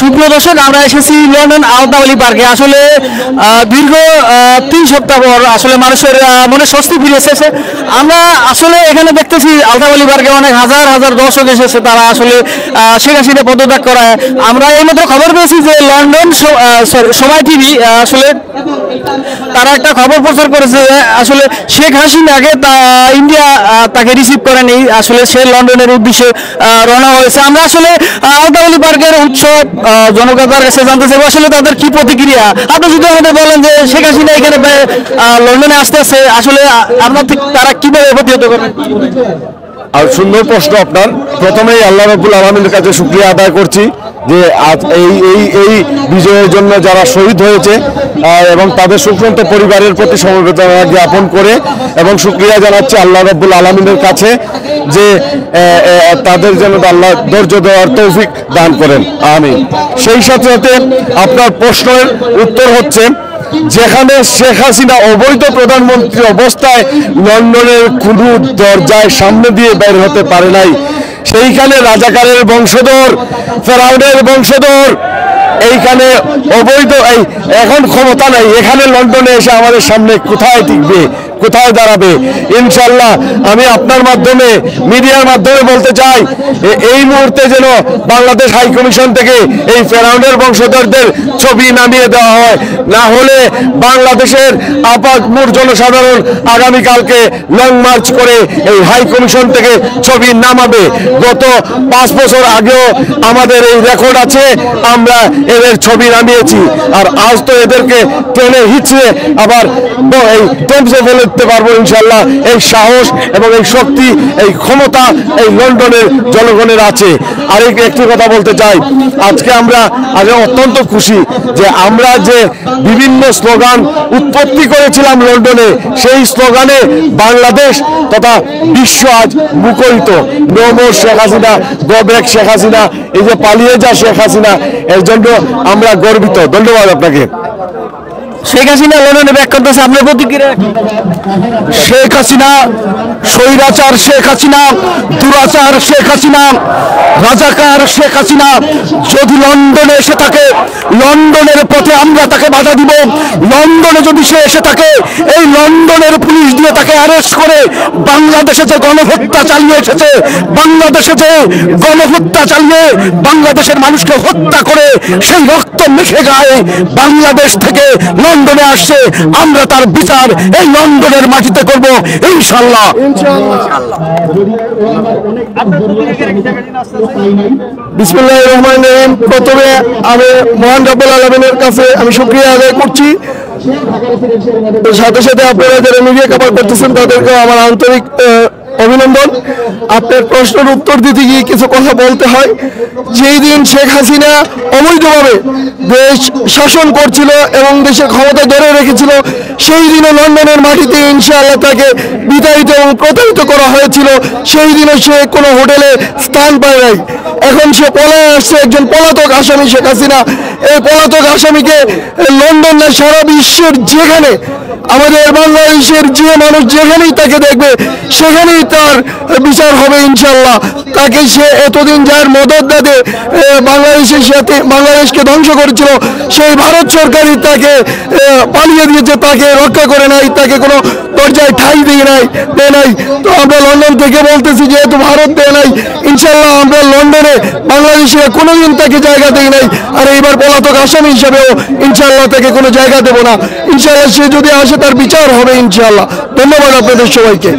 সুপ্রিয় দর্শক, আমরা এসেছি লন্ডন আলতাওয়ালি পার্কে। আসলে দীর্ঘ 3 সপ্তাহ পর আসলে মানুষের মনে স্বস্তি ফিরে এসেছে। আমরা আসলে এখানে দেখতেছি আলতাওয়ালি পার্কে অনেক হাজার হাজার দর্শক এসেছে, তারা আসলে শেখ হাসিনা পদত্যাগ করায়। আমরা এইমাত্র খবর পেয়েছি যে লন্ডন সময় টিভি আসলে তারা একটা খবর প্রচার করেছে, আসলে শেখ হাসিনাকে ইন্ডিয়া তাকে রিসিভ করেনি, আসলে সে লন্ডনের উদ্দেশ্যে রওনা হয়েছে। আমরা আসলে আলতাওয়ালি পার্কের উৎসব জনতার কাছে জানতে চাইবো আসলে তাদের কি প্রতিক্রিয়া। আপনি যদি আমাদের বলেন যে শেখ হাসিনা এখানে লন্ডনে আসতেছে, আসলে আপনার তারা কিভাবে প্রতিহত করবেন? আর সুন্দর প্রশ্ন আপনার। প্রথমেই আল্লাহ রাব্বুল আলামিনের কাছে শুকরিয়া আদায় করছি যে আজ এই বিজয়ের জন্য যারা শহীদ হয়েছে এবং তাদের শোকসন্ত পরিবারের প্রতি সমবেদনা জ্ঞাপন করে এবং শুকরিয়া জানাচ্ছি আল্লাহ রাব্বুল আলামিনের কাছে যে তাদের যেন আল্লাহ ধৈর্য দেওয়ার তৌফিক দান করেন, আমিন। সেই সাথে সাথে আপনার প্রশ্নের উত্তর হচ্ছে, যেখানে শেখ হাসিনা অবৈধ প্রধানমন্ত্রী অবস্থায় লন্ডনের কোনো দরজায় সামনে দিয়ে বের হতে পারে নাই, সেইখানে রাজাকারের বংশধর, ফেরাউনের বংশধর এইখানে অবৈধ এখন ক্ষমতা নাই, এখানে লন্ডনে এসে আমাদের সামনে কোথায় টিকবে, কোথায় দাঁড়াবে? ইনশাল্লাহ আমি আপনার মাধ্যমে, মিডিয়ার মাধ্যমে বলতে চাই, এই মুহূর্তে যেন বাংলাদেশ হাই কমিশন থেকে এই ফেরাউনের বংশধরদের ছবি নামিয়ে দেওয়া হয়, না হলে বাংলাদেশের আপামর জনসাধারণ আগামীকালকে লং মার্চ করে এই হাই কমিশন থেকে ছবি নামাবে। গত 5 বছর আগেও আমাদের এই রেকর্ড আছে, আমরা এদের ছবি নামিয়েছি, আর আজ তো এদেরকে টেনে হিচড়ে আবার এই টেমসে ফেলে দিতে পারবো ইনশাল্লাহ। এই সাহস এবং এই শক্তি, এই ক্ষমতা এই লন্ডনের জনগণের আছে। আর একটি কথা বলতে চাই, আজকে আমরা অত্যন্ত খুশি যে আমরা যে বিভিন্ন স্লোগান উৎপত্তি করেছিলাম লন্ডনে, সেই স্লোগানে বাংলাদেশ তথা বিশ্ব আজ মুখরিত। No more Sheikh Hasina, go back Sheikh Hasina, এই যে পালিয়ে যা শেখ হাসিনা, এর জন্য আমরা গর্বিত। ধন্যবাদ আপনাকে। শেখ হাসিনা লন্ডনে ব্যাক করতেছে, আপনার প্রতিক্রিয়া? শেখ হাসিনা স্বৈরাচার, শেখ হাসিনা দুরাচার, শেখ হাসিনা রাজাকার, শেখ হাসিনা যদি লন্ডনে এসে থাকে, লন্ডনের পথে আমরা তাকে বাধা দিব। লন্ডনে যদি সে এসে থাকে, এই লন্ডনের পুলিশ দিয়ে তাকে অ্যারেস্ট করে বাংলাদেশে যে গণহত্যা চালিয়ে এসেছে, বাংলাদেশে যে গণহত্যা চালিয়ে বাংলাদেশের মানুষকে হত্যা করে সেই রক্ত মেখে গায়ে বাংলাদেশ থেকে লন্ডনে আসছে, আমরা তার বিচার এই লন্ডনের মাটিতে করব ইনশাআল্লাহ। বিসমিল্লাহির রহমানির রহিম। প্রথমে আমি মহান রব্বুল আলামিনের কাছে আমি শুকরিয়া আদায় করছি, সাথে সাথে আপনারা যারা মিডিয়া কভার করতেছেন তাদেরকেও আমার আন্তরিক অভিনন্দন। আপনার প্রশ্নের উত্তর দিতে গিয়ে কিছু কথা বলতে হয়। যেই দিন শেখ হাসিনা অবৈধভাবে দেশ শাসন করছিল এবং দেশের ক্ষমতা ধরে রেখেছিল, সেই দিনও লন্ডনের মাটিতে ইনশাআল্লাহ তাকে বিতাড়িত এবং প্রতারিত করা হয়েছিল। সেই দিনও সে কোনো হোটেলে স্থান পায় নাই। এখন সে পলায় আসছে, একজন পলাতক আসামি শেখ হাসিনা। এই পলাতক আসামিকে লন্ডন না সারা বিশ্বের যেখানে, আমাদের বাংলাদেশের যে মানুষ যেখানেই তাকে দেখবে সেখানেই তার বিচার হবে ইনশাল্লাহ। তাকে সে এতদিন যার মদত দেতে বাংলাদেশের সাথে বাংলাদেশকে ধ্বংস করেছিল, সেই ভারত সরকারই তাকে পালিয়ে দিয়েছে, তাকে রক্ষা করে নাই, তাকে কোনো দরজায় ঠাঁই দেয় নাই। তো আমরা লন্ডন থেকে বলতেছি, যেহেতু ভারত দেয় নাই, ইনশাল্লাহ আমরা লন্ডনে বাংলাদেশে কোনোদিন তাকে জায়গা দেয় নাই, আর এইবার পলাতক আসামি হিসাবেও ইনশাল্লাহ তাকে কোনো জায়গা দেবো না। ইনশাল্লাহ সে যদি আসে তার বিচার হবে ইনশাল্লাহ। ধন্যবাদ আপনাদের সবাইকে।